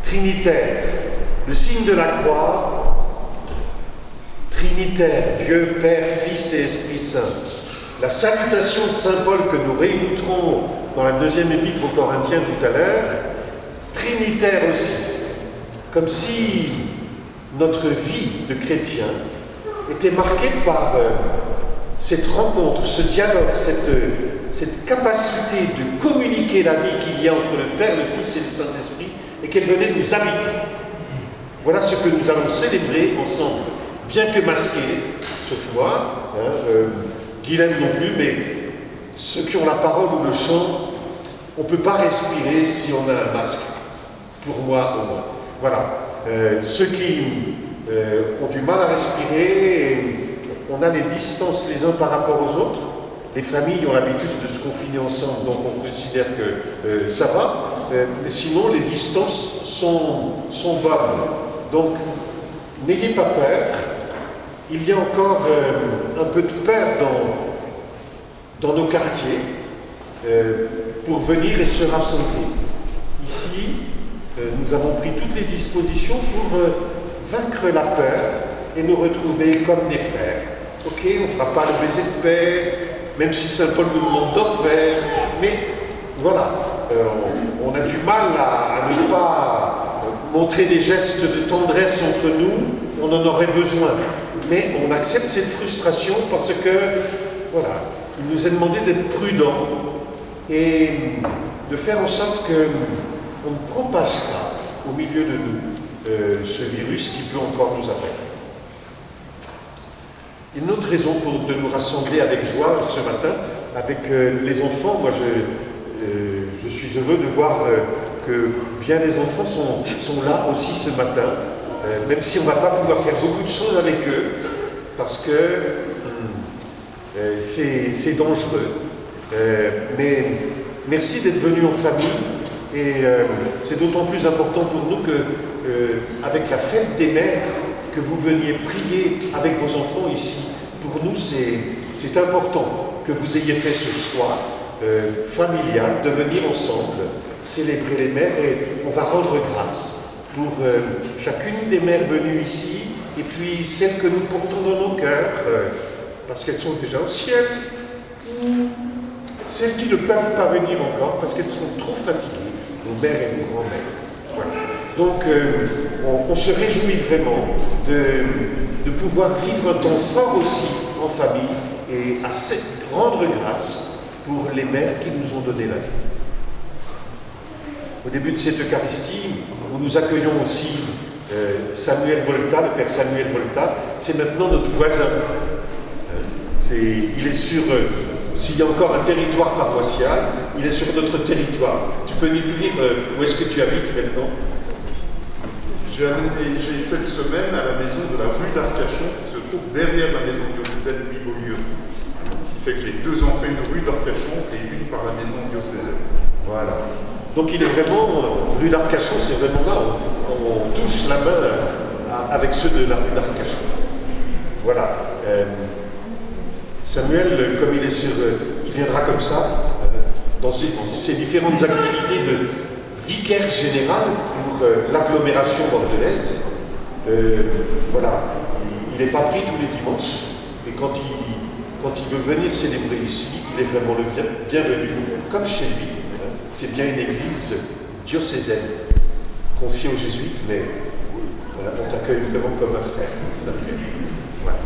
Trinitaire, le signe de la croix, Trinitaire, Dieu, Père, Fils et Esprit Saint. La salutation de Saint Paul que nous réécouterons dans la deuxième épître aux Corinthiens tout à l'heure, Trinitaire aussi, comme si notre vie de chrétien était marquée par cette rencontre, ce dialogue, cette capacité de communiquer la vie qu'il y a entre le Père, le Fils et le Saint-Esprit, et qu'elle venait nous habiter. Voilà ce que nous allons célébrer ensemble, bien que masqués, sauf moi, Guilhem non plus, mais ceux qui ont la parole ou le chant, on ne peut pas respirer si on a un masque, pour moi au moins. Voilà, ceux qui ont du mal à respirer, on a les distances les uns par rapport aux autres. Les familles ont l'habitude de se confiner ensemble, donc on considère que ça va. Mais sinon, les distances sont bonnes. Donc, n'ayez pas peur. Il y a encore un peu de peur dans nos quartiers pour venir et se rassembler. Ici, nous avons pris toutes les dispositions pour vaincre la peur et nous retrouver comme des frères. Ok, on ne fera pas le baiser de paix, même si Saint Paul nous demande d'en faire, mais voilà, on a du mal à ne pas montrer des gestes de tendresse entre nous, on en aurait besoin, mais on accepte cette frustration parce que, voilà, il nous est demandé d'être prudents et de faire en sorte qu'on ne propage pas au milieu de nous ce virus qui peut encore nous attaquer. Une autre raison de nous rassembler avec joie ce matin, avec les enfants. Moi, je suis heureux de voir que bien des enfants sont là aussi ce matin, même si on ne va pas pouvoir faire beaucoup de choses avec eux, parce que c'est dangereux. Mais merci d'être venus en famille, et c'est d'autant plus important pour nous que, avec la fête des mères, que vous veniez prier avec vos enfants ici. Pour nous, c'est important que vous ayez fait ce choix familial de venir ensemble célébrer les mères, et on va rendre grâce pour chacune des mères venues ici, et puis celles que nous portons dans nos cœurs, parce qu'elles sont déjà au ciel, celles qui ne peuvent pas venir encore parce qu'elles sont trop fatiguées, nos mères et nos grands-mères. Voilà. Donc, on se réjouit vraiment de pouvoir vivre un temps fort aussi en famille et à rendre grâce pour les mères qui nous ont donné la vie. Au début de cette Eucharistie, nous accueillons aussi Samuel Volta, le père Samuel Volta. C'est maintenant notre voisin. Il est sur, s'il y a encore un territoire paroissial, il est sur notre territoire. Tu peux nous dire où est-ce que tu habites maintenant? J'ai cette semaine à la maison de la rue d'Arcachon, qui se trouve derrière la maison diocésaine d'Ibeau-Lieu. Ce qui fait que j'ai deux entrées, une rue d'Arcachon et une par la maison diocésaine. Voilà. Donc il est vraiment, rue d'Arcachon, c'est vraiment là, on touche la main avec ceux de la rue d'Arcachon. Voilà. Samuel, comme il est sur, il viendra comme ça, dans ses différentes activités de vicaire général pour l'agglomération bordelaise. Voilà, il n'est pas pris tous les dimanches, et quand il veut venir célébrer ici, il est vraiment le bienvenu, comme chez lui. C'est bien une église diocésaine, confiée aux jésuites, mais voilà, on t'accueille vraiment comme un frère. Voilà.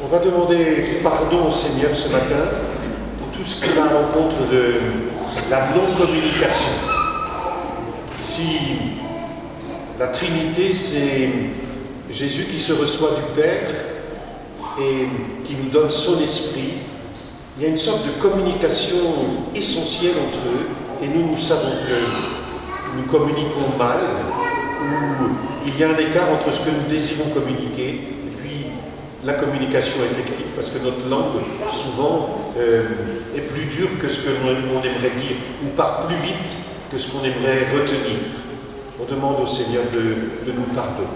On va demander pardon au Seigneur ce matin pour tout ce qui va à l'encontre de la non-communication. Si la Trinité, c'est Jésus qui se reçoit du Père et qui nous donne son esprit, il y a une sorte de communication essentielle entre eux, et nous savons que nous communiquons mal, ou il y a un écart entre ce que nous désirons communiquer et puis la communication effective, parce que notre langue, souvent, est plus dure que ce que l'on aimerait dire, ou part plus vite que ce qu'on aimerait retenir. On demande au Seigneur de nous pardonner.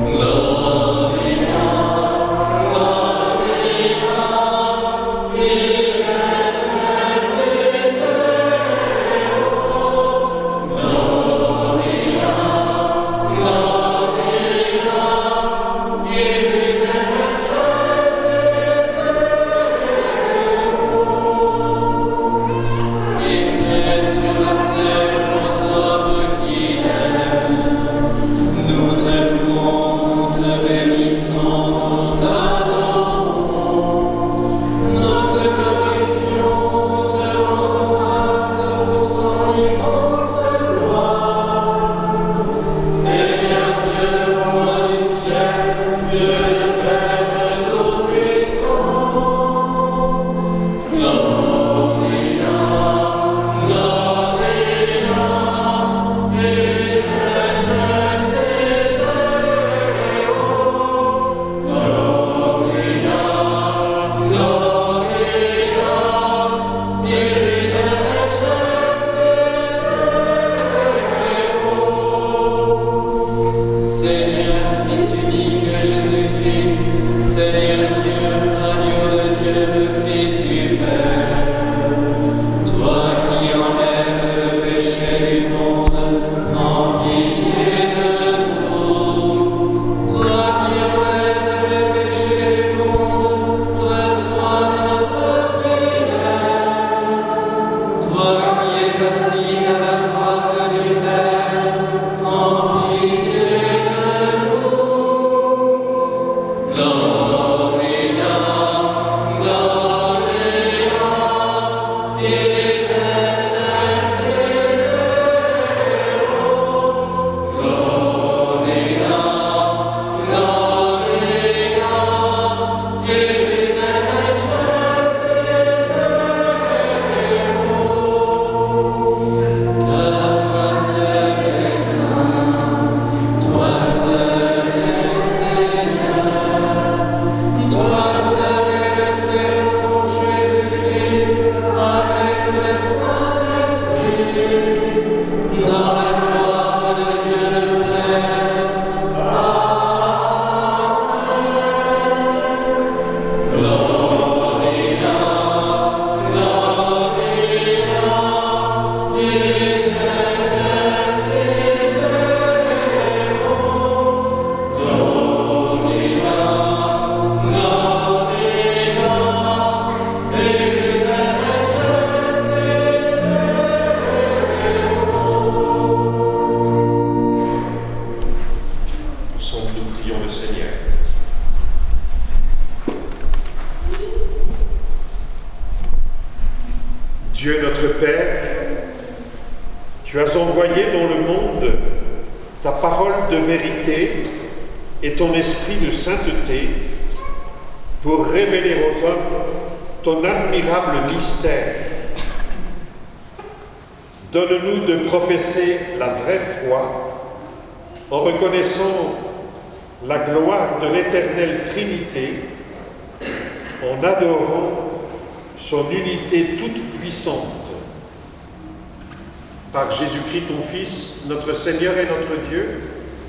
Gloria, Tu as envoyé dans le monde ta parole de vérité et ton esprit de sainteté pour révéler aux hommes ton admirable mystère. Donne-nous de professer la vraie foi en reconnaissant la gloire de l'éternelle Trinité, en adorant son unité toute puissante. Par Jésus-Christ, ton Fils, notre Seigneur et notre Dieu,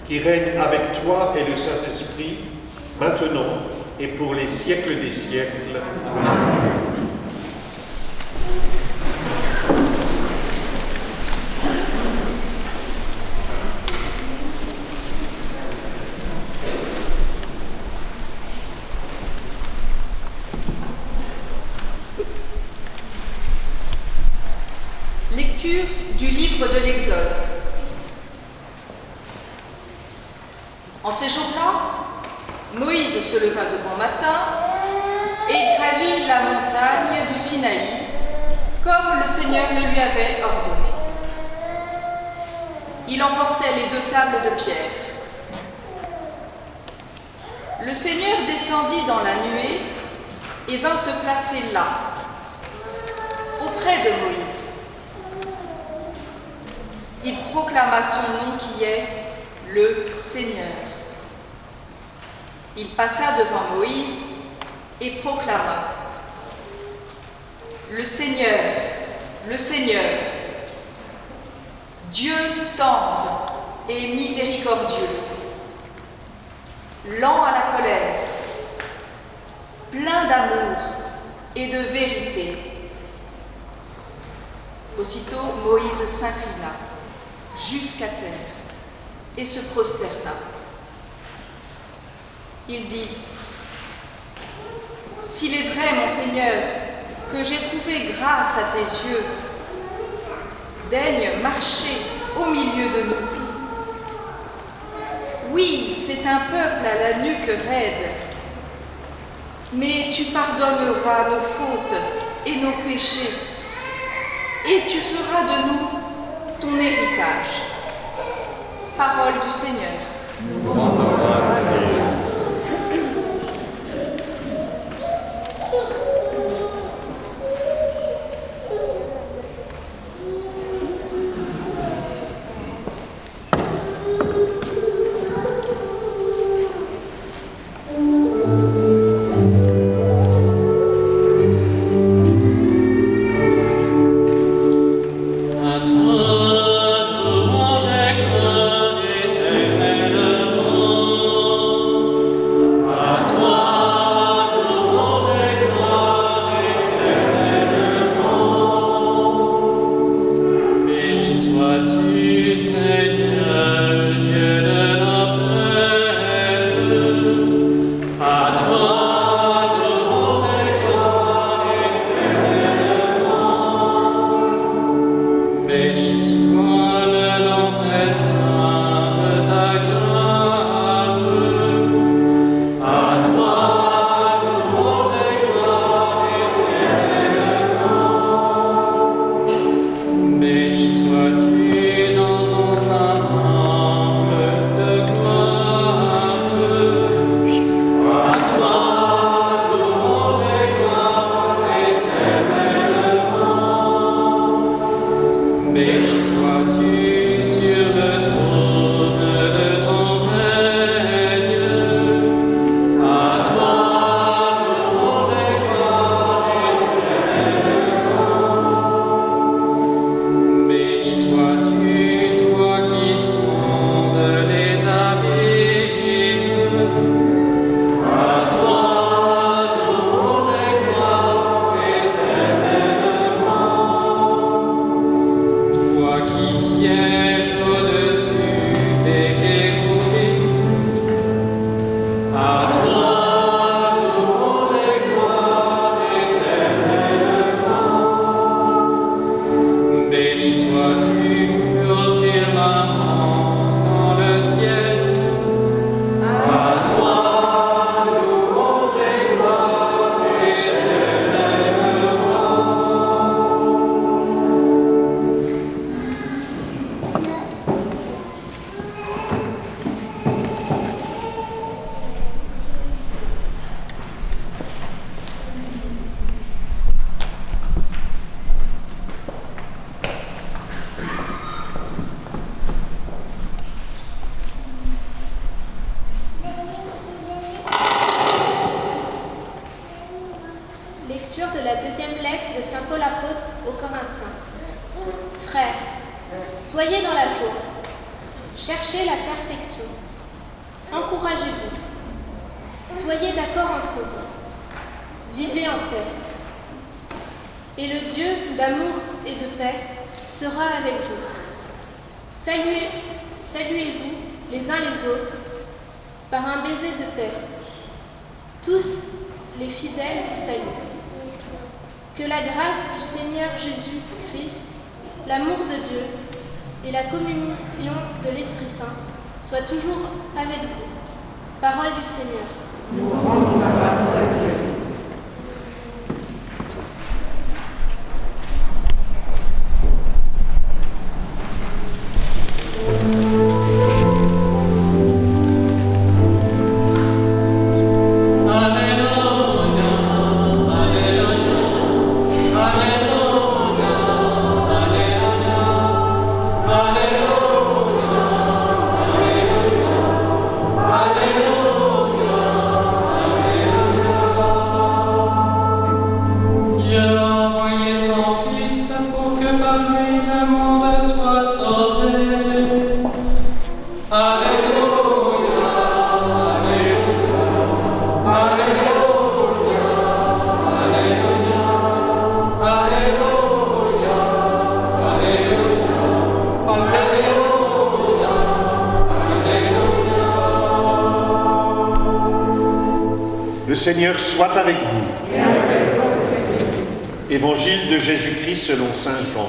qui règne avec toi et le Saint-Esprit, maintenant et pour les siècles des siècles. Amen. Lecture du livre de l'Exode. En ces jours-là, Moïse se leva de bon matin et gravit la montagne du Sinaï, comme le Seigneur le lui avait ordonné. Il emportait les 2 tables de pierre. Le Seigneur descendit dans la nuée et vint se placer là, auprès de Moïse. Il proclama son nom qui est le Seigneur. Il passa devant Moïse et proclama: le Seigneur, Dieu tendre et miséricordieux, lent à la colère, plein d'amour et de vérité. Aussitôt Moïse s'inclina jusqu'à terre et se prosterna. Il dit: s'il est vrai, mon Seigneur, que j'ai trouvé grâce à tes yeux, daigne marcher au milieu de nous. Oui, c'est un peuple à la nuque raide, mais tu pardonneras nos fautes et nos péchés, et tu feras de nous ton héritage. Parole du Seigneur. Soyez dans la joie. Cherchez la perfection. Encouragez-vous. Soyez d'accord entre vous. Vivez en paix. Et le Dieu d'amour et de paix sera avec vous. Saluez-vous les uns les autres par un baiser de paix. Tous les fidèles vous saluent. Que la grâce du Seigneur Jésus-Christ, l'amour de Dieu et la communion de l'Esprit Saint soient toujours avec vous. Parole du Seigneur. Nous rendons grâce à Dieu. Le Seigneur soit avec vous. Évangile de Jésus-Christ selon saint Jean.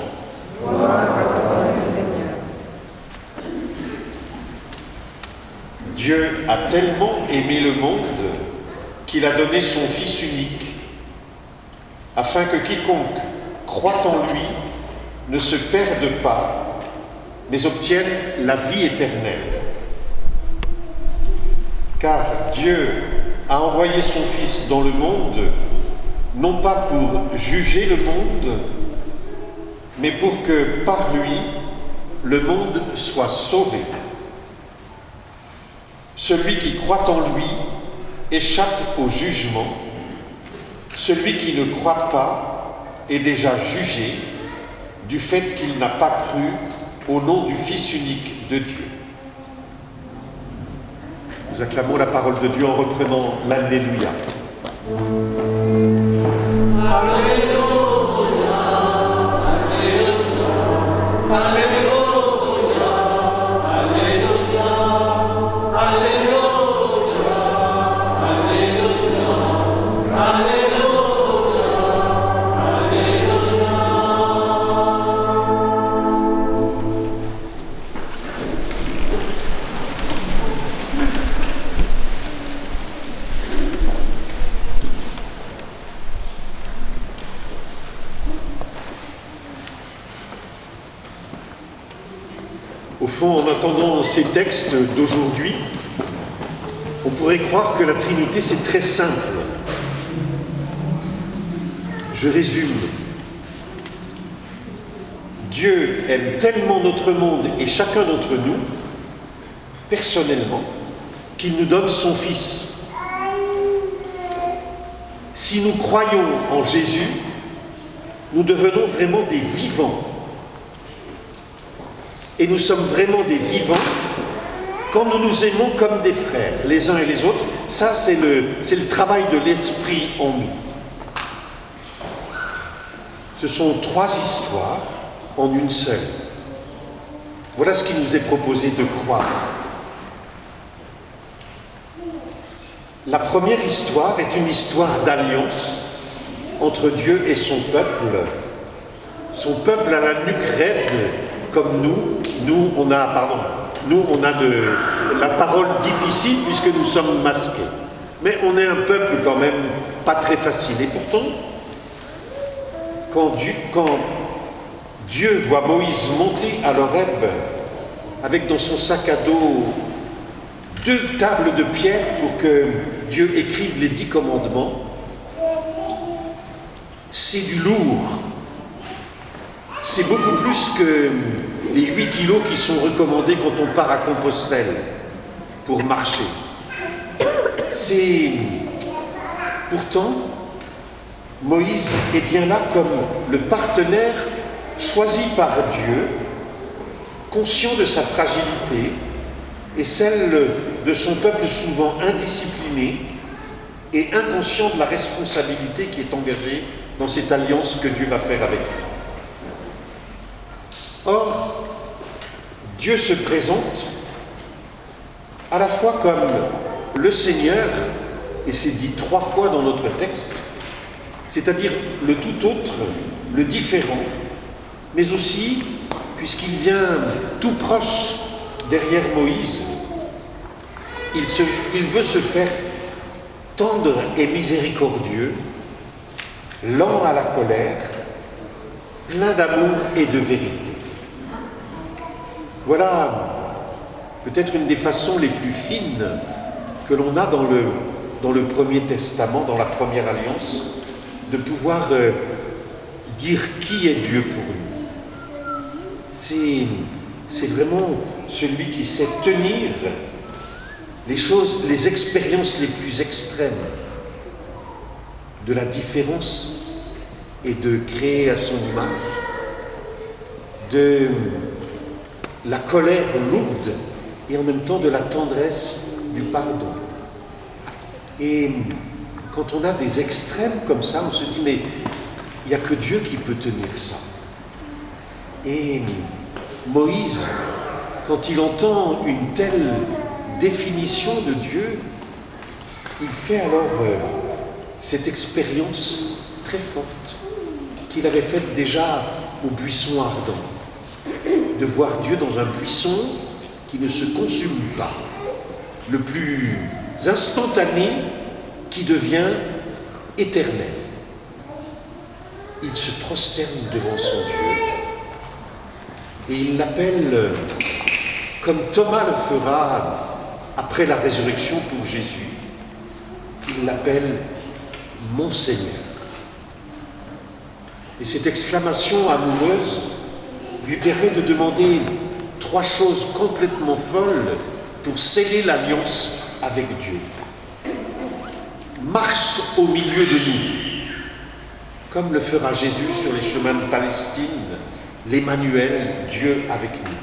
Dieu a tellement aimé le monde qu'il a donné son Fils unique, afin que quiconque croit en lui ne se perde pas, mais obtienne la vie éternelle. Car Dieu a envoyé son Fils dans le monde, non pas pour juger le monde, mais pour que par lui, le monde soit sauvé. Celui qui croit en lui échappe au jugement. Celui qui ne croit pas est déjà jugé du fait qu'il n'a pas cru au nom du Fils unique de Dieu. Nous acclamons la parole de Dieu en reprenant l'Alléluia. Alléluia, Alléluia, Alléluia, Alléluia, Alléluia, Alléluia, Alléluia, Alléluia. Au fond, en entendant ces textes d'aujourd'hui, on pourrait croire que la Trinité, c'est très simple. Je résume. Dieu aime tellement notre monde et chacun d'entre nous, personnellement, qu'il nous donne son Fils. Si nous croyons en Jésus, nous devenons vraiment des vivants. Et nous sommes vraiment des vivants quand nous nous aimons comme des frères, les uns et les autres. Ça, c'est le travail de l'Esprit en nous. Ce sont 3 histoires en une seule. Voilà ce qui nous est proposé de croire. La première histoire est une histoire d'alliance entre Dieu et son peuple. Son peuple à la nuque raide, comme nous on a la parole difficile puisque nous sommes masqués. Mais on est un peuple quand même pas très facile. Et pourtant, quand Dieu voit Moïse monter à l'Horeb avec dans son sac à dos 2 tables de pierre pour que Dieu écrive les 10 commandements, c'est du lourd. C'est beaucoup plus que les 8 kilos qui sont recommandés quand on part à Compostelle pour marcher. Pourtant, Moïse est bien là comme le partenaire choisi par Dieu conscient de sa fragilité et celle de son peuple souvent indiscipliné et inconscient de la responsabilité qui est engagée dans cette alliance que Dieu va faire avec lui. Or, Dieu se présente à la fois comme le Seigneur, et c'est dit 3 fois dans notre texte, c'est-à-dire le tout autre, le différent, mais aussi, puisqu'il vient tout proche derrière Moïse, il veut se faire tendre et miséricordieux, lent à la colère, plein d'amour et de vérité. Voilà peut-être une des façons les plus fines que l'on a dans le Premier Testament, dans la Première Alliance, de pouvoir dire qui est Dieu pour nous. C'est vraiment celui qui sait tenir les choses, les expériences les plus extrêmes de la différence et de créer à son image, de la colère lourde et en même temps de la tendresse du pardon. Et quand on a des extrêmes comme ça, on se dit mais il n'y a que Dieu qui peut tenir ça. Et Moïse, quand il entend une telle définition de Dieu, il fait alors cette expérience très forte qu'il avait faite déjà au buisson ardent, de voir Dieu dans un buisson qui ne se consume pas, le plus instantané qui devient éternel. Il se prosterne devant son Dieu et il l'appelle, comme Thomas le fera après la résurrection pour Jésus, il l'appelle mon Seigneur. Et cette exclamation amoureuse lui permet de demander 3 choses complètement folles pour sceller l'alliance avec Dieu. Marche au milieu de nous, comme le fera Jésus sur les chemins de Palestine, l'Emmanuel, Dieu avec nous.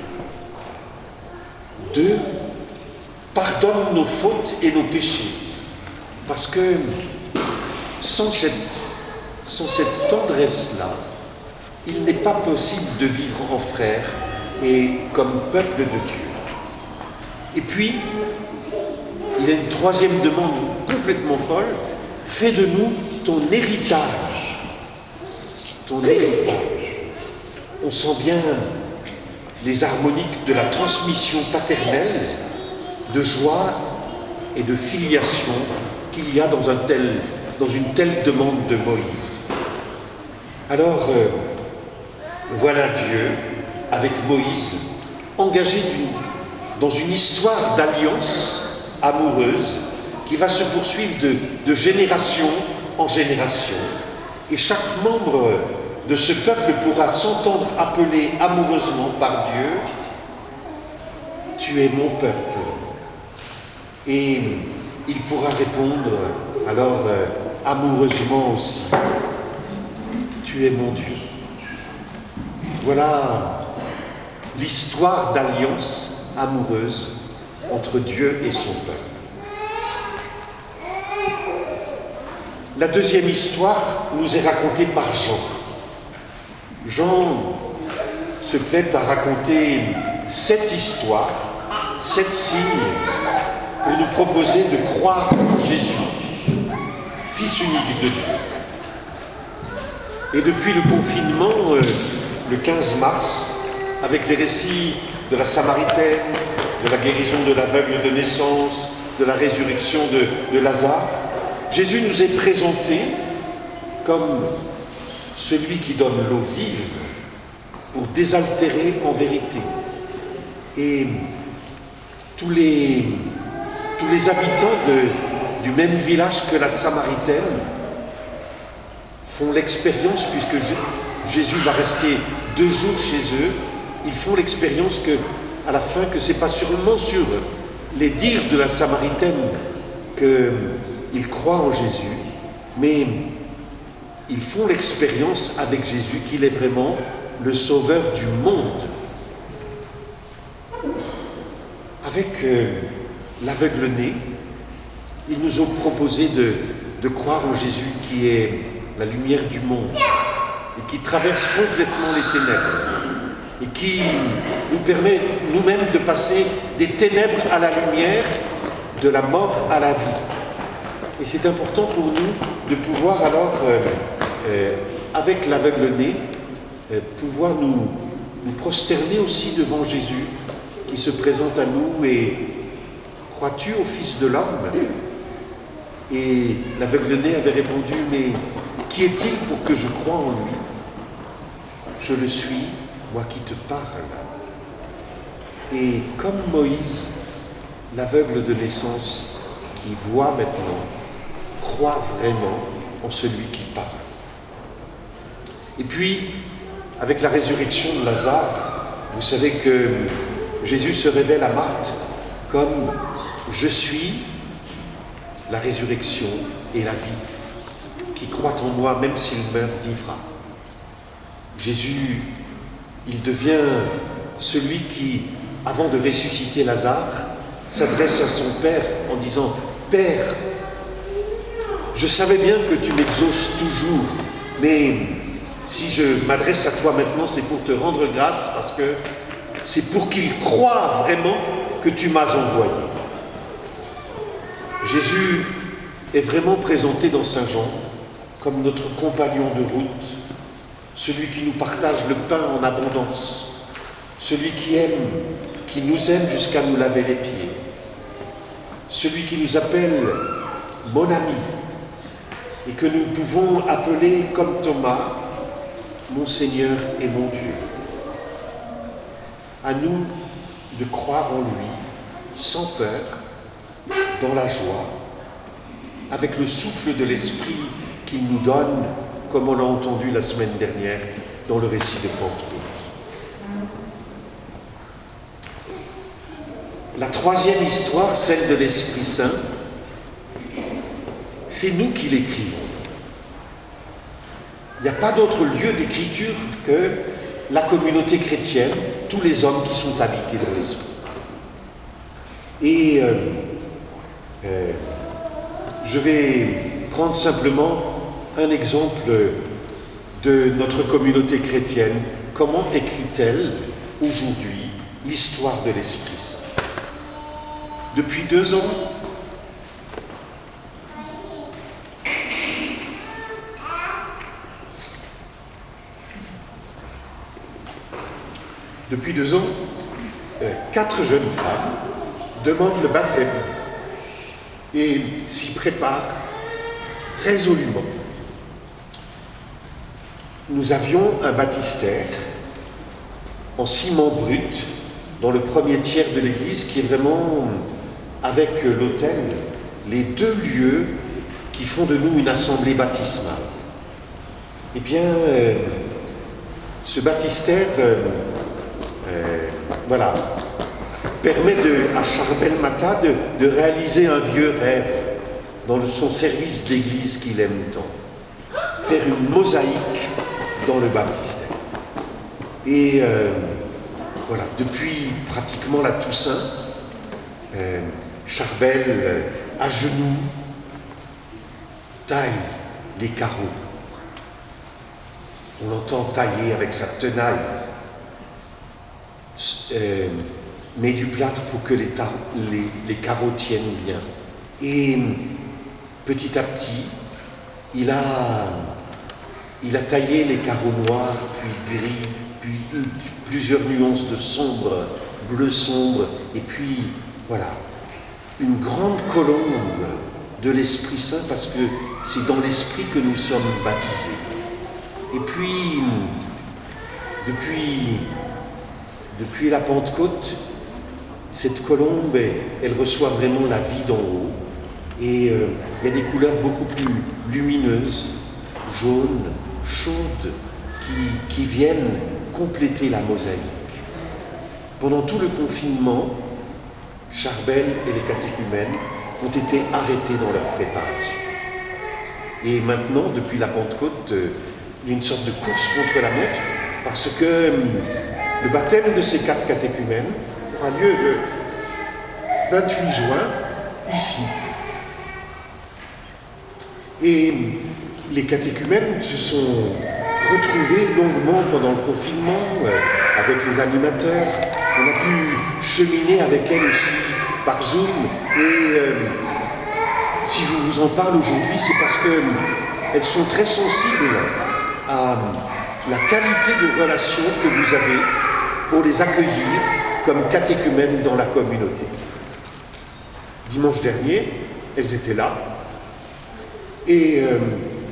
2, pardonne nos fautes et nos péchés, parce que sans cette tendresse-là, il n'est pas possible de vivre en frères et comme peuple de Dieu. Et puis, il y a une 3e demande complètement folle, fais de nous ton héritage. Ton héritage. On sent bien les harmoniques de la transmission paternelle, de joie et de filiation qu'il y a dans une telle demande de Moïse. Alors, voilà Dieu, avec Moïse, engagé dans une histoire d'alliance amoureuse qui va se poursuivre de génération en génération. Et chaque membre de ce peuple pourra s'entendre appeler amoureusement par Dieu « Tu es mon peuple ». Et il pourra répondre alors amoureusement aussi « Tu es mon Dieu ». Voilà l'histoire d'alliance amoureuse entre Dieu et son peuple. La 2e histoire nous est racontée par Jean. Jean se plaît à raconter 7 histoires, 7 signes, pour nous proposer de croire en Jésus, Fils unique de Dieu. Et depuis le confinement, le 15 mars, avec les récits de la Samaritaine, de la guérison de l'aveugle de naissance, de la résurrection de Lazare, Jésus nous est présenté comme celui qui donne l'eau vive pour désaltérer en vérité. Et tous les habitants du même village que la Samaritaine font l'expérience, puisque Jésus va rester 2 jours chez eux, ils font l'expérience à la fin que ce n'est pas seulement sur les dires de la Samaritaine qu'ils croient en Jésus, mais ils font l'expérience avec Jésus qu'il est vraiment le sauveur du monde. avec l'aveugle-né, ils nous ont proposé de croire en Jésus qui est la lumière du monde et qui traverse complètement les ténèbres et qui nous permet nous-mêmes de passer des ténèbres à la lumière, de la mort à la vie. Et c'est important pour nous de pouvoir alors, avec l'aveugle-né, pouvoir nous prosterner aussi devant Jésus qui se présente à nous et « Crois-tu au Fils de l'homme » Et l'aveugle-né avait répondu « Mais qui est-il pour que je croie en lui ? Je le suis, moi qui te parle. » Et comme Moïse, l'aveugle de naissance qui voit maintenant, croit vraiment en celui qui parle. Et puis, avec la résurrection de Lazare, vous savez que Jésus se révèle à Marthe comme « Je suis la résurrection et la vie. Qui croit en moi, même s'il meurt, vivra. » Jésus, il devient celui qui, avant de ressusciter Lazare, s'adresse à son Père en disant « Père, je savais bien que tu m'exauces toujours, mais si je m'adresse à toi maintenant, c'est pour te rendre grâce, parce que c'est pour qu'il croie vraiment que tu m'as envoyé. » Jésus est vraiment présenté dans Saint Jean comme notre compagnon de route, celui qui nous partage le pain en abondance, celui qui nous aime jusqu'à nous laver les pieds, celui qui nous appelle mon ami et que nous pouvons appeler comme Thomas, mon Seigneur et mon Dieu. À nous de croire en lui sans peur, dans la joie, avec le souffle de l'Esprit qu'il nous donne, comme on l'a entendu la semaine dernière dans le récit de Pentecôte. La troisième histoire, celle de l'Esprit Saint, c'est nous qui l'écrivons. Il n'y a pas d'autre lieu d'écriture que la communauté chrétienne, tous les hommes qui sont habités dans l'Esprit. Et je vais prendre simplement un exemple de notre communauté chrétienne. Comment écrit-elle aujourd'hui l'histoire de l'Esprit Saint ? Depuis 2 ans, Depuis 2 ans, 4 jeunes femmes demandent le baptême et s'y préparent résolument. Nous avions un baptistère en ciment brut dans le premier tiers de l'église qui est vraiment, avec l'autel, les 2 lieux qui font de nous une assemblée baptismale. Eh bien, ce baptistère permet à Charbel Mata de réaliser un vieux rêve dans son service d'église qu'il aime tant. Faire une mosaïque dans le baptistère. Et depuis pratiquement la Toussaint, Charbel, à genoux, taille les carreaux. On l'entend tailler avec sa tenaille, met du plâtre pour que les carreaux tiennent bien. Et petit à petit, il a taillé les carreaux noirs, puis gris, puis plusieurs nuances de sombre, bleu sombre, et puis voilà, une grande colombe de l'Esprit Saint, parce que c'est dans l'Esprit que nous sommes baptisés. Et puis, depuis la Pentecôte, cette colombe, elle reçoit vraiment la vie d'en haut. Et il y a des couleurs beaucoup plus lumineuses, jaunes, chaudes, qui viennent compléter la mosaïque. Pendant tout le confinement, Charbel et les catéchumènes ont été arrêtés dans leur préparation. Et maintenant, depuis la Pentecôte, il y a une sorte de course contre la montre, parce que le baptême de ces 4 catéchumènes aura lieu 28 juin, ici. Et les catéchumènes se sont retrouvés longuement pendant le confinement avec les animateurs. On a pu cheminer avec elles aussi par Zoom. Et si je vous en parle aujourd'hui, c'est parce qu'elles sont très sensibles à la qualité de relation que vous avez pour les accueillir comme catéchumènes dans la communauté. Dimanche dernier, elles étaient là. Et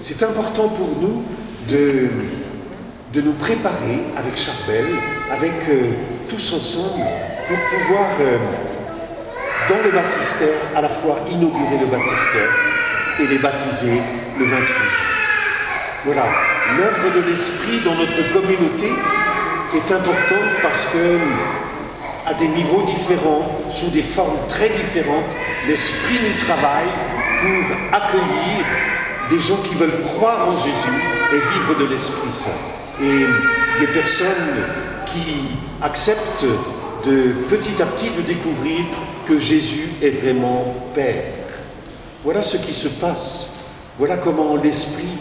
c'est important pour nous de nous préparer avec Charbel, avec tous ensemble, pour pouvoir, dans le baptistère, à la fois inaugurer le baptistère et les baptiser le 28 juin. Voilà, l'œuvre de l'Esprit dans notre communauté est importante parce que, à des niveaux différents, sous des formes très différentes, l'Esprit nous travaille pour accueillir des gens qui veulent croire en Jésus et vivre de l'Esprit Saint. Et des personnes qui acceptent de petit à petit de découvrir que Jésus est vraiment Père. Voilà ce qui se passe. Voilà comment l'Esprit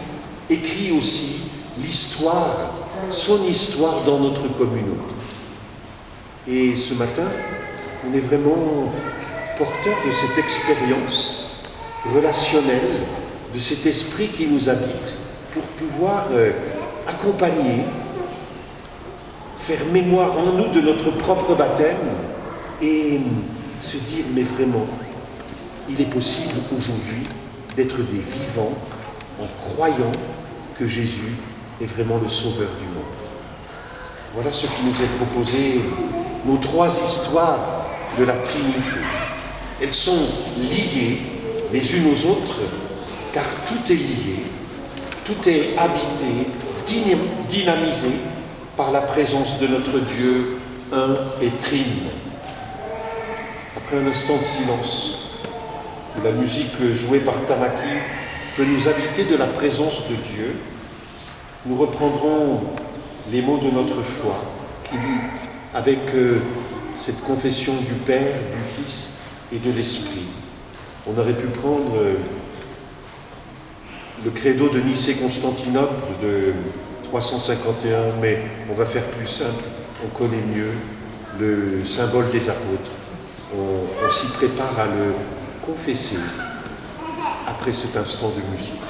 écrit aussi l'histoire, son histoire dans notre communauté. Et ce matin, on est vraiment porteur de cette expérience relationnelle, de cet esprit qui nous habite, pour pouvoir accompagner, faire mémoire en nous de notre propre baptême et se dire, mais vraiment, il est possible aujourd'hui d'être des vivants en croyant que Jésus est vraiment le Sauveur du monde. Voilà ce qui nous est proposé, nos 3 histoires de la Trinité. Elles sont liées les unes aux autres, car tout est lié, tout est habité, dynamisé par la présence de notre Dieu un et trine. Après un instant de silence, où la musique jouée par Tamaki peut nous habiter de la présence de Dieu, nous reprendrons les mots de notre foi, qui, avec cette confession du Père, du Fils et de l'Esprit, on aurait pu prendre le credo de Nicée-Constantinople de 351, mais on va faire plus simple, on connaît mieux le symbole des apôtres. On s'y prépare à le confesser après cet instant de musique.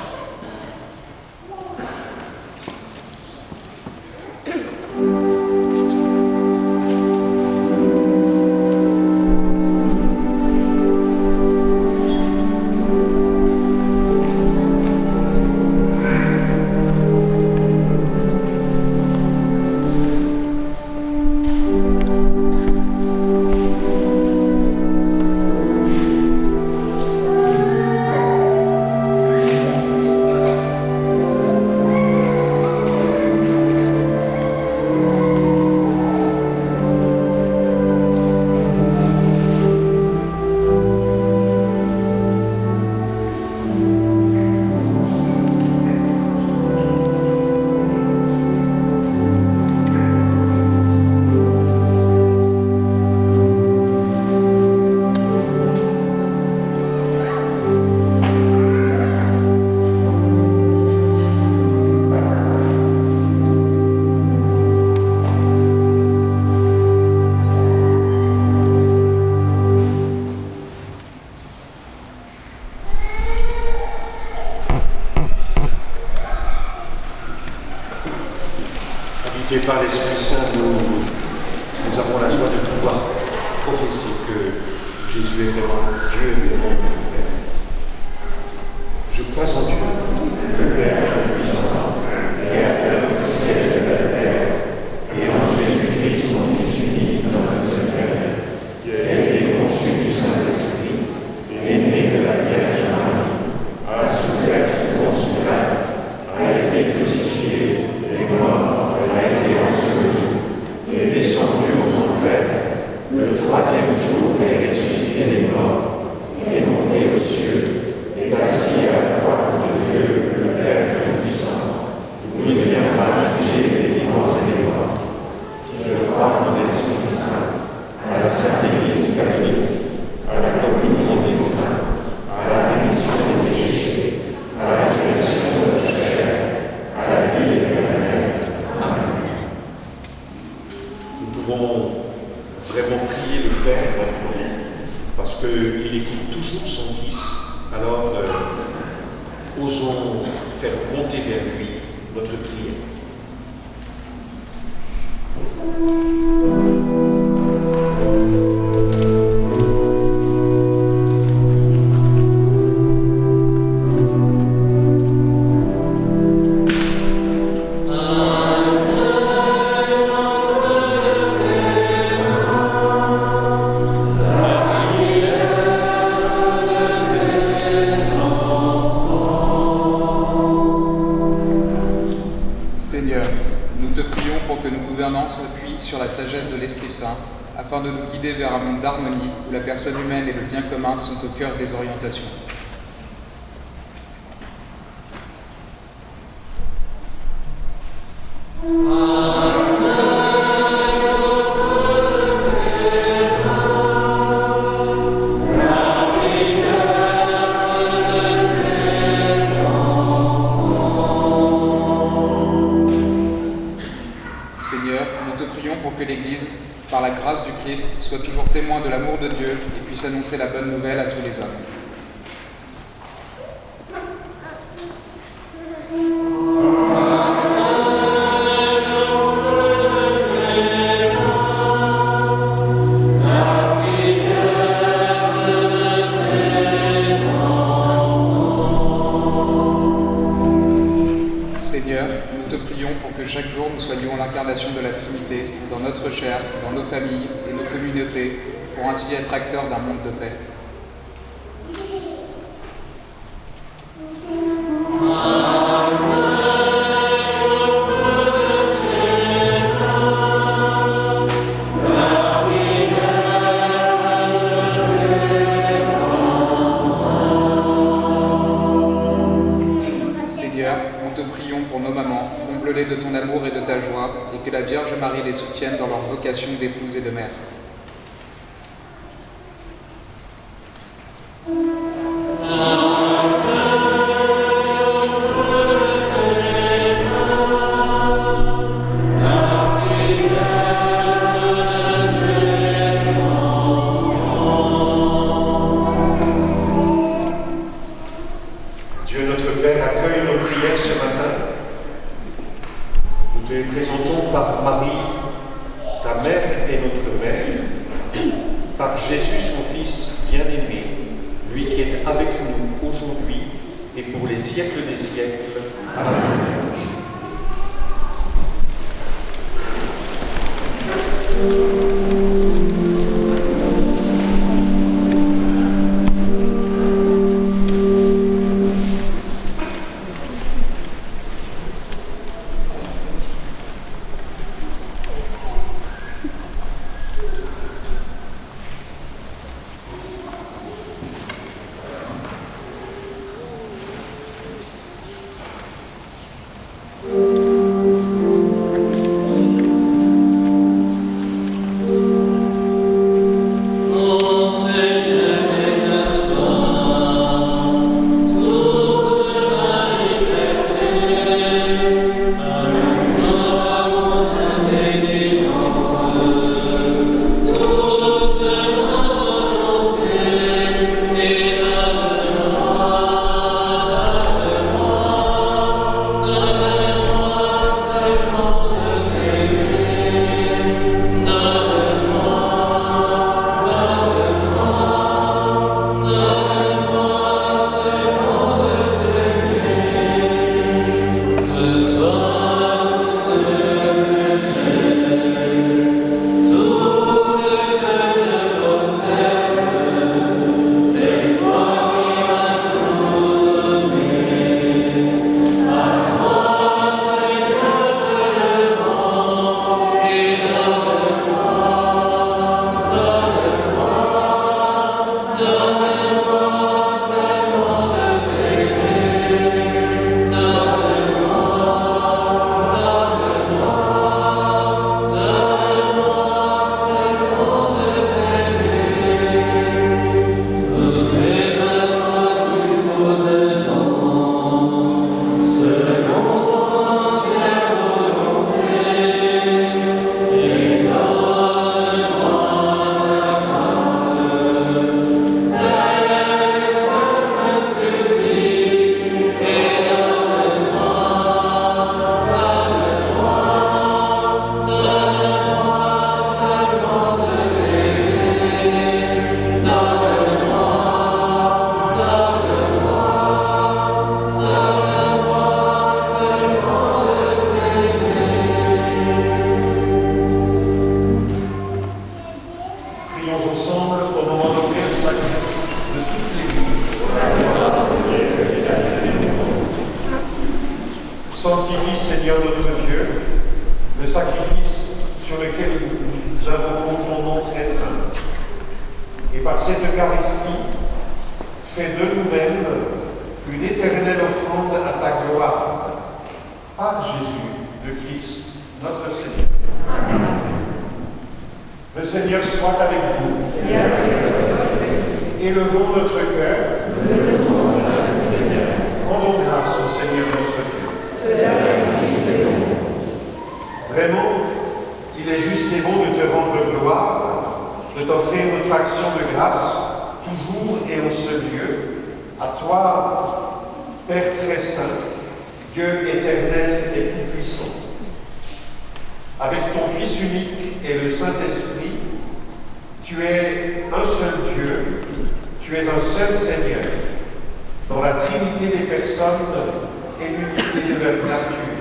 Par l'Esprit Saint, nous avons la joie de pouvoir professer que Jésus est vraiment Dieu et vraiment notre Père. Je crois en Dieu, le Père Tout-Puissant, Créateur du ciel et de la terre, et en Jésus-Christ, son Fils unique, notre Seigneur, qui a été conçu du Saint-Esprit, est né de la Vierge Marie, a souffert sous Ponce Pilate, a été crucifié, est mort, a été enseveli, est descendu aux enfers, le 3e jour est ressuscité des morts, est monté aux cieux, est assis à la droite de Dieu, le Père vraiment prier le Père maintenant, parce qu'il écoute toujours son Fils. Alors, osons faire monter vers lui notre prière. sur la sagesse de l'Esprit Saint, afin de nous guider vers un monde d'harmonie où la personne humaine et le bien commun sont au cœur des orientations. Par la grâce du Christ, soit toujours témoin de l'amour de Dieu et puisse annoncer la bonne nouvelle à tous les hommes. Seigneur, nous te prions pour que chaque jour nous soyons l'incarnation de la Trinité dans notre chair, dans nos familles et nos communautés, pour ainsi être acteurs d'un monde de paix. Comble-les de ton amour et de ta joie, et que la Vierge Marie les soutienne dans leur vocation d'épouse et de mère. Dieu notre Père, accueille nos prières ce matin. Nous te les présentons par Marie, ta mère et notre mère, par Jésus son Fils bien-aimé, lui qui est avec nous aujourd'hui et pour les siècles des siècles. Amen. Prions ensemble au moment d'offrir le sacrifice de toute l'Église. Sanctifie, Seigneur notre Dieu, le sacrifice sur lequel nous invoquons ton nom très saint. Et par cette Eucharistie, fais de nous-mêmes une éternelle offrande à ta gloire. Par Jésus, le Christ, notre Seigneur. Le Seigneur soit avec vous. Élevons notre cœur. Rendons grâce au Seigneur notre Dieu. Vraiment, il est juste et bon de te rendre gloire, de t'offrir notre action de grâce, toujours et en ce lieu, à toi, Père très saint, Dieu éternel et tout-puissant. Avec ton Fils unique et le Saint-Esprit, tu es un seul Dieu, tu es un seul Seigneur, dans la Trinité des personnes et l'unité de leur nature.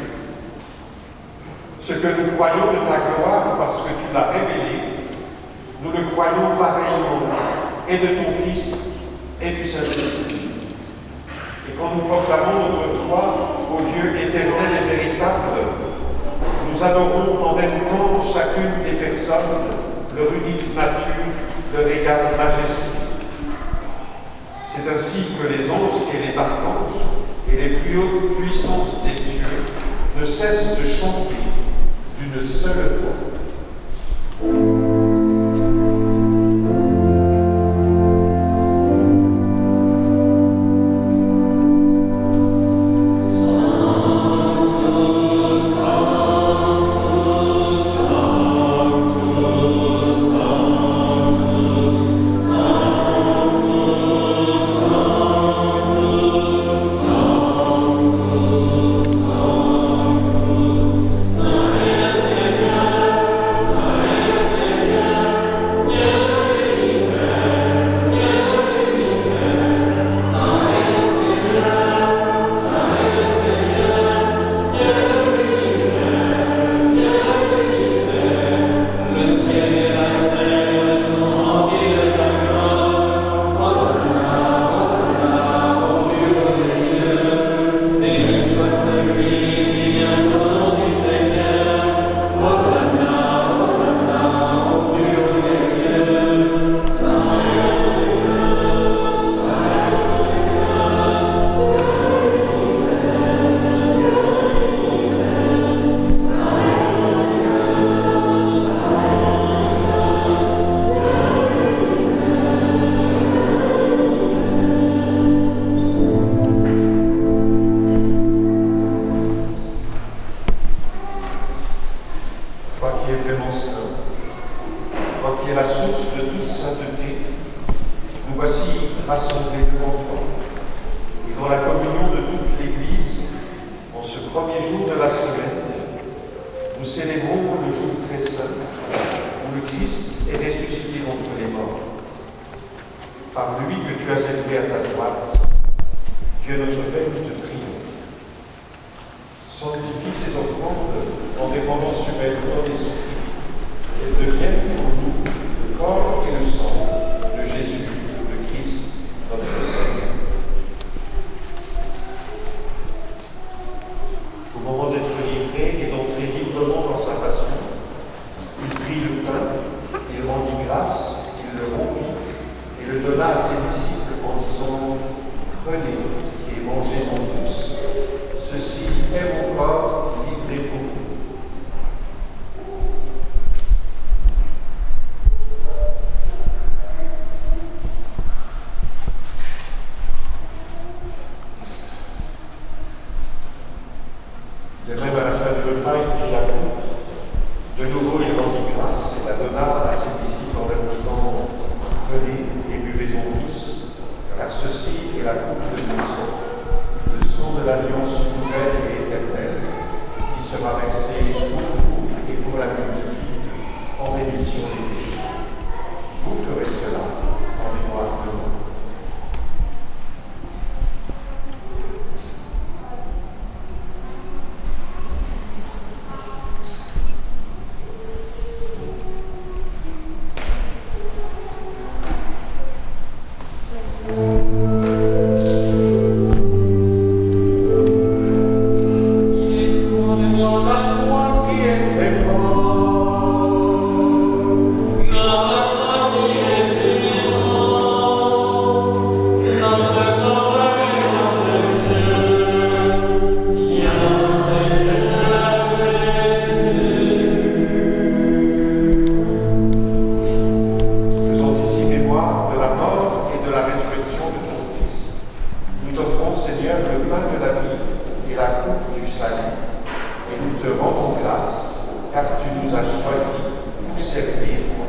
Ce que nous croyons de ta gloire parce que tu l'as révélé, nous le croyons pareillement, et de ton Fils et du Saint-Esprit. Et quand nous proclamons notre foi au Dieu éternel et véritable, nous adorons en même temps chacune des personnes, leur unique nature, leur égale majesté. C'est ainsi que les anges et les archanges et les plus hautes puissances des cieux ne cessent de chanter d'une seule voix.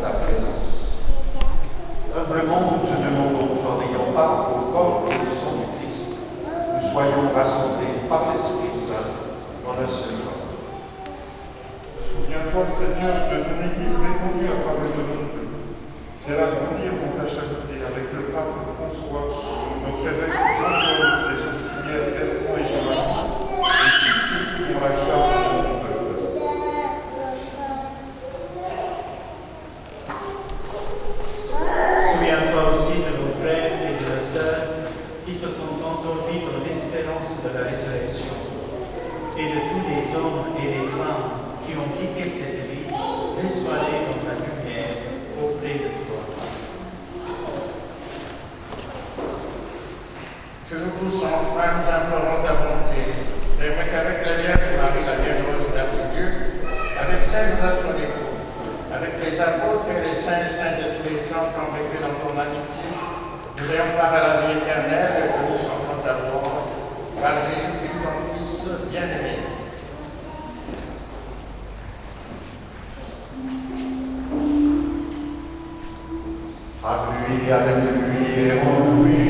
ta présence. Humblement, nous te demandons, en ayant part au corps et au sang du Christ, nous soyons rassemblés par l'Esprit Saint en un seul corps. Souviens-toi, Seigneur, de ton Église répandue à travers le monde. Fais-la grandir dans ta charité avec le pape François, notre évêque Jean-Paul, ses auxiliaires Bertrand et Jean-Marie, et tous ceux qui ont la charge de ton peuple. Souviens-toi aussi de nos frères et de nos sœurs qui se sont endormis dans l'espérance de la résurrection, et de tous les hommes et les femmes qui ont quitté cette vie, reçois-les dans ta lumière auprès de toi. Que nous tous enfin nous implorons ta bonté, permet qu'avec la Vierge Marie, la Bienheureuse Mère de Dieu, avec celle de son époux, avec les apôtres et les saints de tous les temps qui ont vécu dans ton amitié, nous ayons part à la vie éternelle et que nous chantons ta louange par Jésus-Christ, ton Fils bien-aimé. À lui, avec lui et en lui.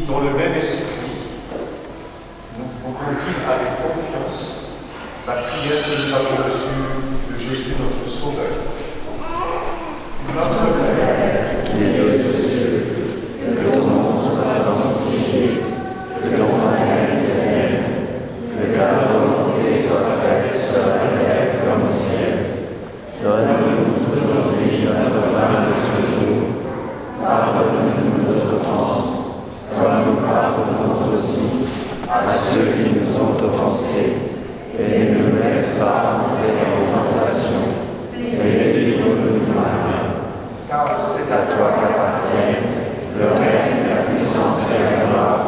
Dans le même esprit, nous pouvons dire avec confiance la prière que nous avons reçue de Jésus notre Sauveur. Notre Père, qui es aux cieux, que ton nom soit sanctifié, que ton règne vienne, que ta volonté soit faite sur la terre comme au ciel. Donne-nous aujourd'hui notre pain de ce jour. Pardonne-nous nos offenses, comme nous pardonnons aussi à ceux qui nous ont offensés, et ne nous laisse pas entrer en tentation, mais délivre-nous du mal. Car c'est à toi qu'appartiennent le règne, la puissance et la gloire,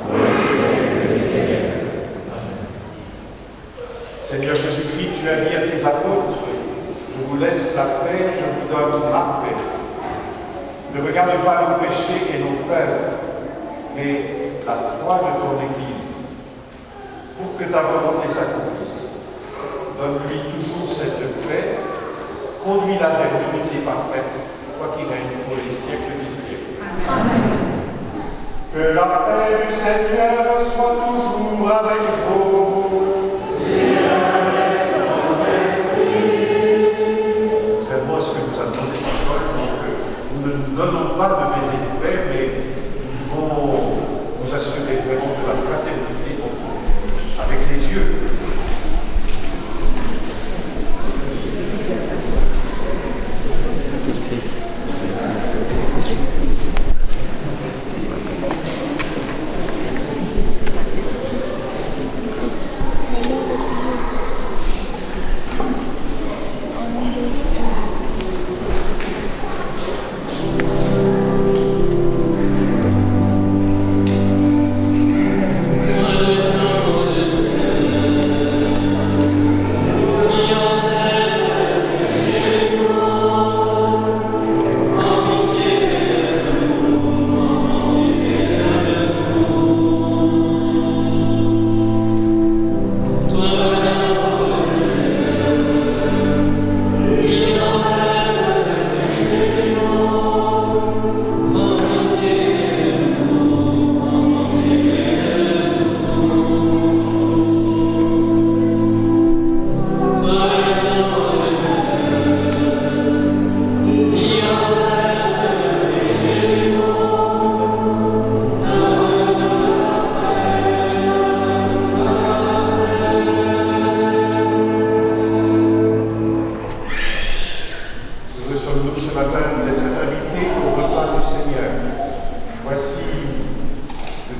pour les siècles des siècles. Seigneur Jésus-Christ, tu as dit à tes apôtres, je vous laisse la paix, je vous donne ma paix. Ne regarde pas nos péchés et nos peurs, mais la foi de ton Église, pour que ta volonté s'accomplisse. Donne-lui toujours cette paix, conduis-la vers l'unité parfaite, toi qui règnes pour les siècles des siècles. Amen. Que la paix du Seigneur soit toujours avec vous. Et avec votre esprit. Contrairement à ce que nous avons demandé par Paul, nous ne nous donnons pas de baiser de paix, mais nous devons nous assurer vraiment de la fraternité avec les yeux.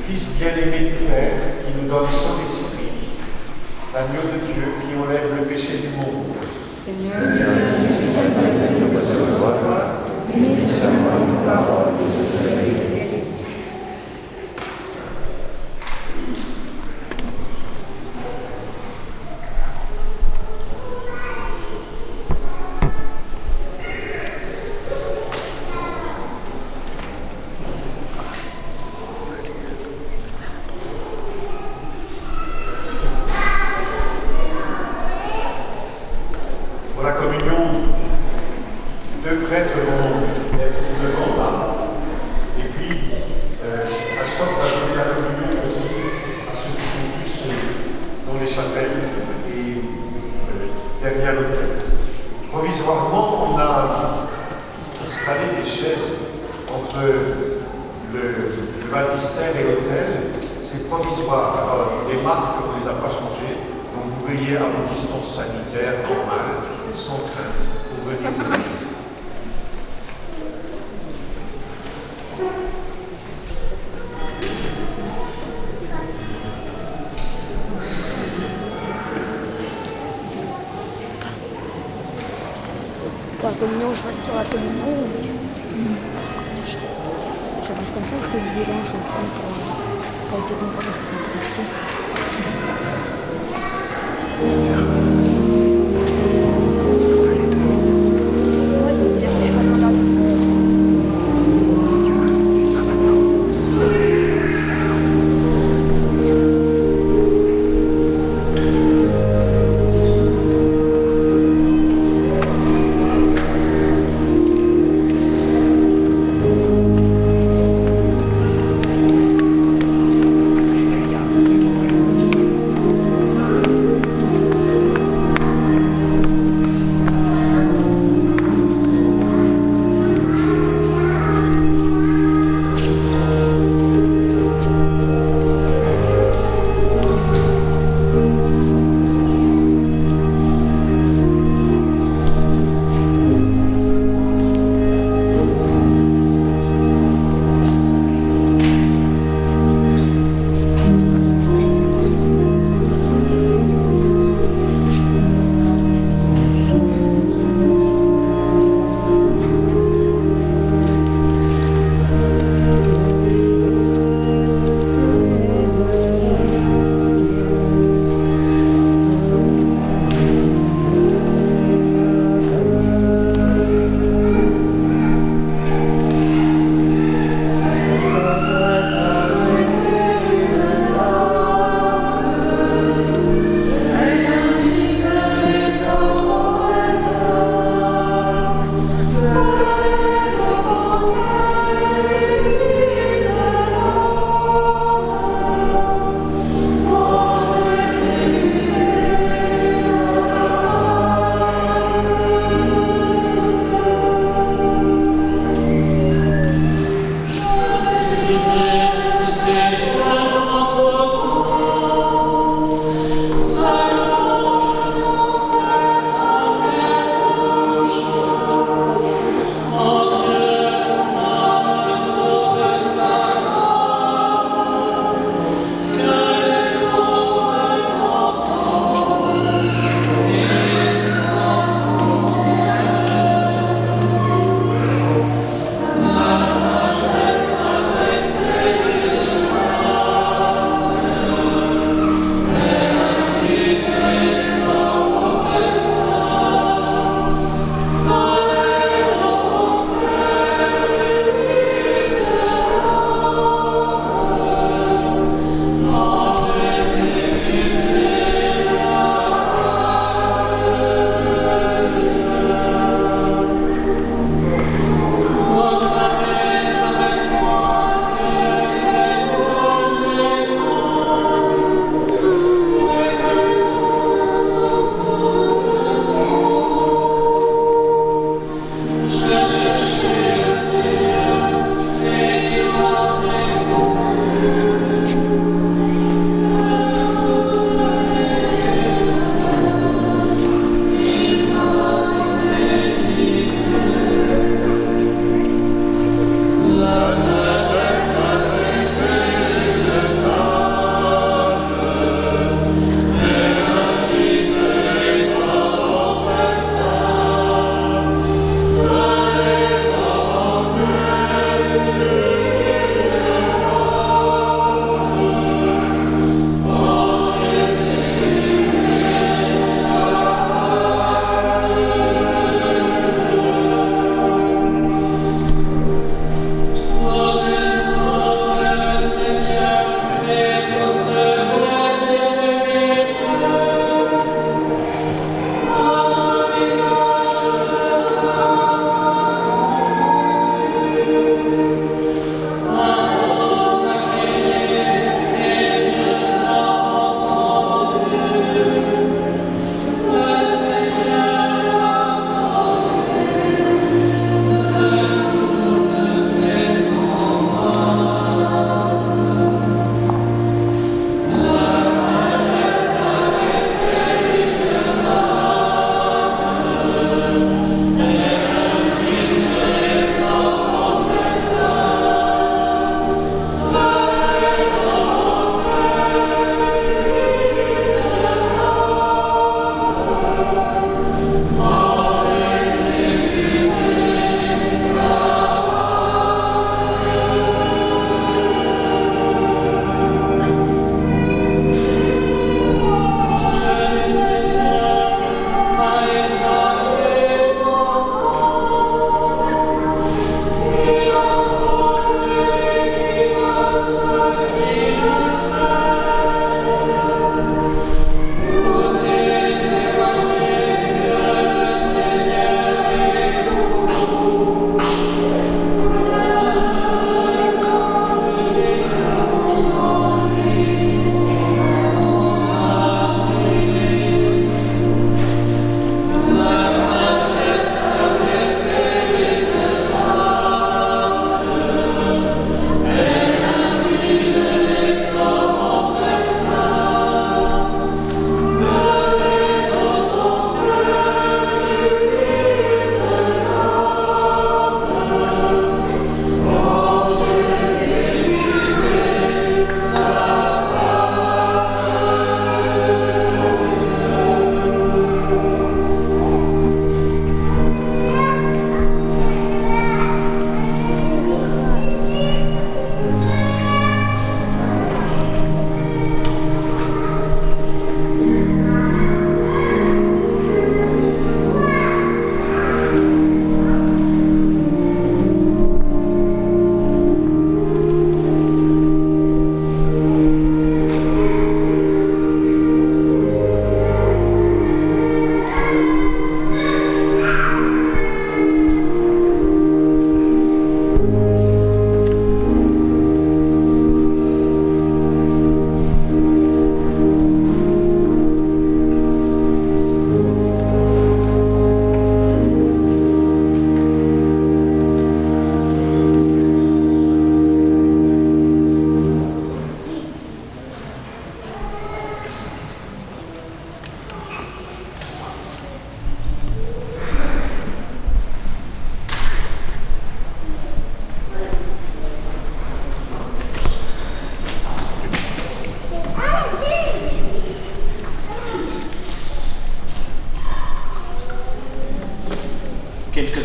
Fils bien-aimé du Père, qui nous donne son esprit, agneau de Dieu qui enlève le péché du monde. Seigneur, médicament une parole de ce vérité. Pour la communion, deux prêtres vont être devant là. Et puis, Ashok va donner la communion aussi à ceux qui sont plus dans les chapelles et derrière l'autel. Provisoirement, on a installé des chaises entre le baptistère et l'autel. C'est provisoire. Alors, les marques, on ne les a pas changées. Donc, vous veillez à vos distances sanitaires normales, sans crainte, pour venir vous aider. Pour la communion, je reste sur la communion. Je reste comme ça ou je peux viser là, je suis dessus pour être bon parce que c'est un peu compliqué.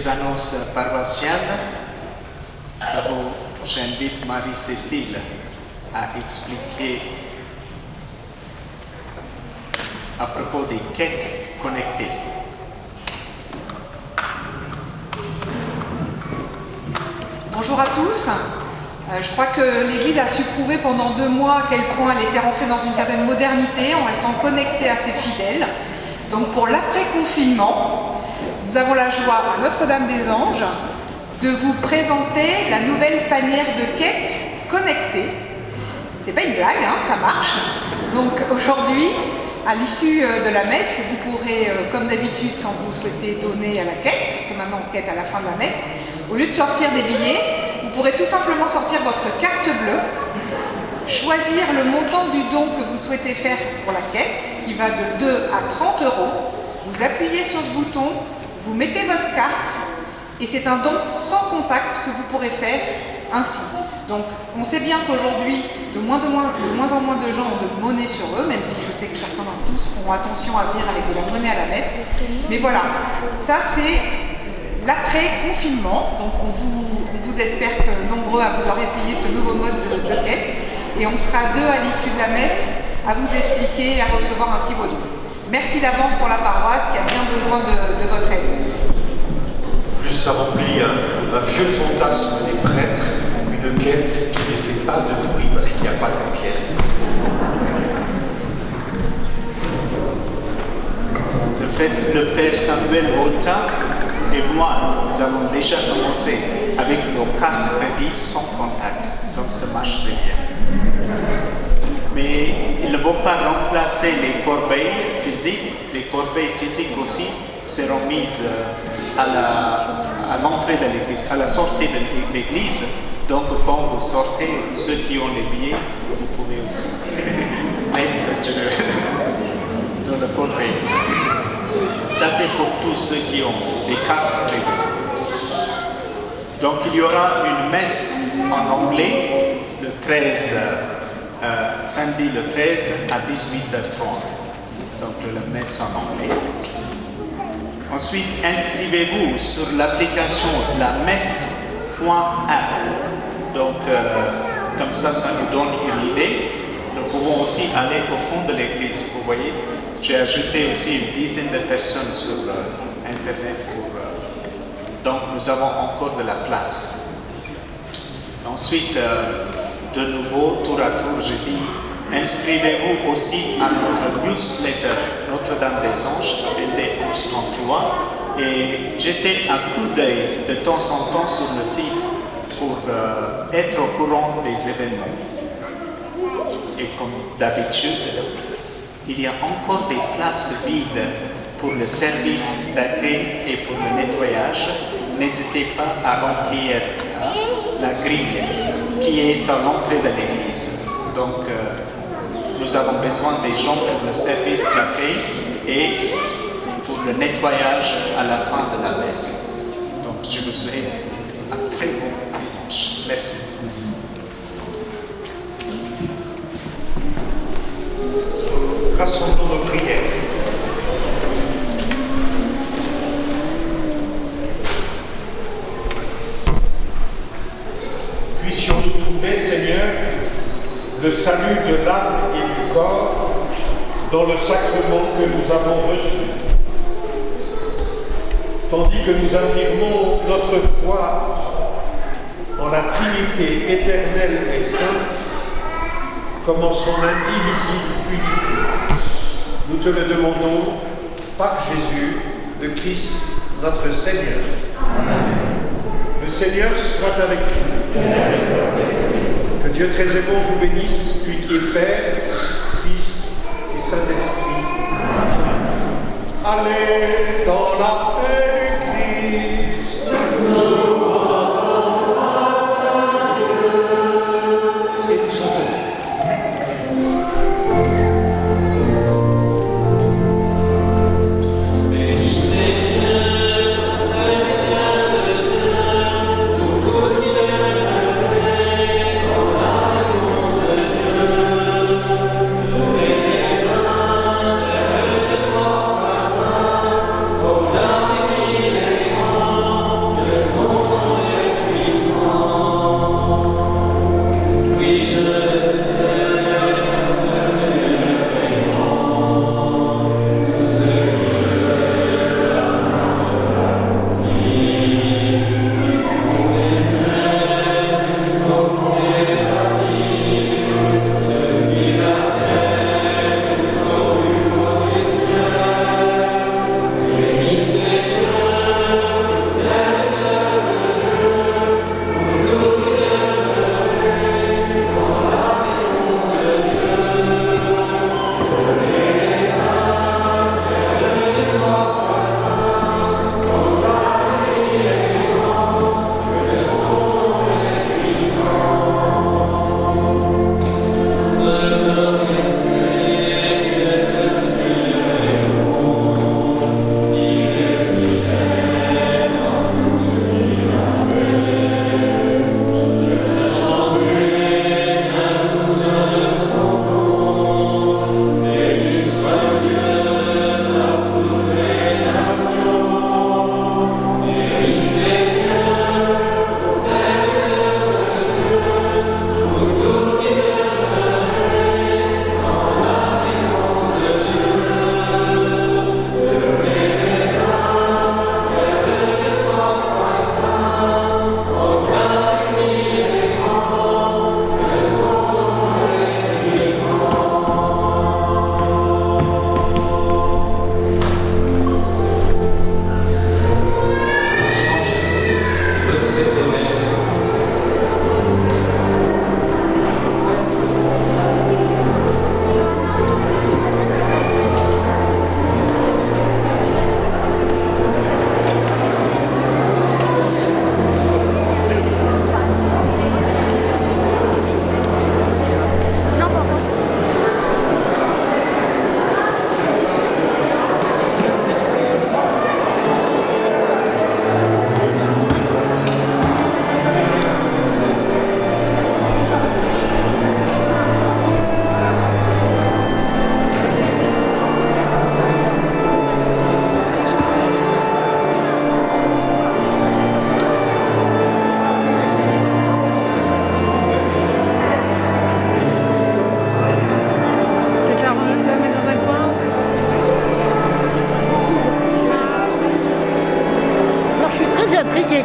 quelques annonces paroissiales. D'abord, j'invite Marie-Cécile à expliquer à propos des quêtes connectées. Bonjour à tous. Je crois que l'Église a su prouver pendant 2 mois à quel point elle était rentrée dans une certaine modernité en restant connectée à ses fidèles. Donc pour l'après-confinement, nous avons la joie à Notre-Dame-des-Anges de vous présenter la nouvelle panière de quêtes connectées. C'est pas une blague, hein, ça marche. Donc aujourd'hui, à l'issue de la messe, vous pourrez, comme d'habitude, quand vous souhaitez donner à la quête, puisque maintenant on quête à la fin de la messe, au lieu de sortir des billets, vous pourrez tout simplement sortir votre carte bleue, choisir le montant du don que vous souhaitez faire pour la quête, qui va de 2 à 30 €. Vous appuyez sur ce bouton, vous mettez votre carte, et c'est un don sans contact que vous pourrez faire ainsi. Donc on sait bien qu'aujourd'hui, de moins en moins de gens ont de monnaie sur eux, même si je sais que certains d'entre tous font attention à venir avec de la monnaie à la messe. Mais voilà, ça c'est l'après-confinement. Donc on vous espère que nombreux à vouloir essayer ce nouveau mode de quête. Et on sera 2 à l'issue de la messe à vous expliquer et à recevoir ainsi vos dons. Merci d'avance pour la paroisse qui a bien besoin de votre aide. Plus ça remplit un vieux fantasme des prêtres, une quête qui ne fait pas de bruit parce qu'il n'y a pas de pièces. De fait, le Père Samuel Volta et moi, nous avons déjà commencé avec nos cartes crédit sans contact. Donc ça marche très bien. Mais ils ne vont pas remplacer les corbeilles physiques. Les corbeilles physiques aussi seront mises à l'entrée de l'église, à la sortie de l'église. Donc quand vous sortez, ceux qui ont les billets, vous pouvez aussi mettre dans le corbeille. Ça c'est pour tous ceux qui ont des cartes prévues. Donc il y aura une messe en anglais le 13, samedi le 13 à 18h30. Donc la messe en anglais. Ensuite, inscrivez-vous sur l'application la messe.app. Donc comme ça nous donne une idée. Nous pouvons aussi aller au fond de l'église. Vous voyez, j'ai ajouté aussi une dizaine de personnes sur Internet donc nous avons encore de la place. Ensuite, de nouveau, tour à tour, je dis, inscrivez-vous aussi à notre newsletter Notre-Dame-des-Anges, LD 1133, et jetez un coup d'œil de temps en temps sur le site pour être au courant des événements. Et comme d'habitude, il y a encore des places vides pour le service d'accueil et pour le nettoyage. N'hésitez pas à remplir la grille qui est à l'entrée de l'église. Donc, nous avons besoin des gens pour le service d'accueil et pour le nettoyage à la fin de la messe. Donc, je vous souhaite un très bon dimanche. Merci. Rassemblons nos prières. Puissions-nous trouver, Seigneur, le salut de l'âme et du corps dans le sacrement que nous avons reçu. Tandis que nous affirmons notre foi en la Trinité éternelle et sainte, comme en son indivisible unité. Nous te le demandons par Jésus, le Christ, notre Seigneur. Amen. Le Seigneur soit avec vous. Que Dieu très aimant vous bénisse, lui qui est Père, Fils et Saint-Esprit. Allez dans la paix, Christ. Et nous chantons. Amen.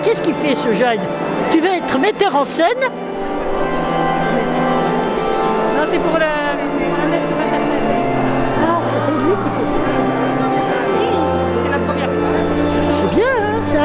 Qu'est-ce qu'il fait ce jeune? Tu veux être metteur en scène? Non, c'est pour la...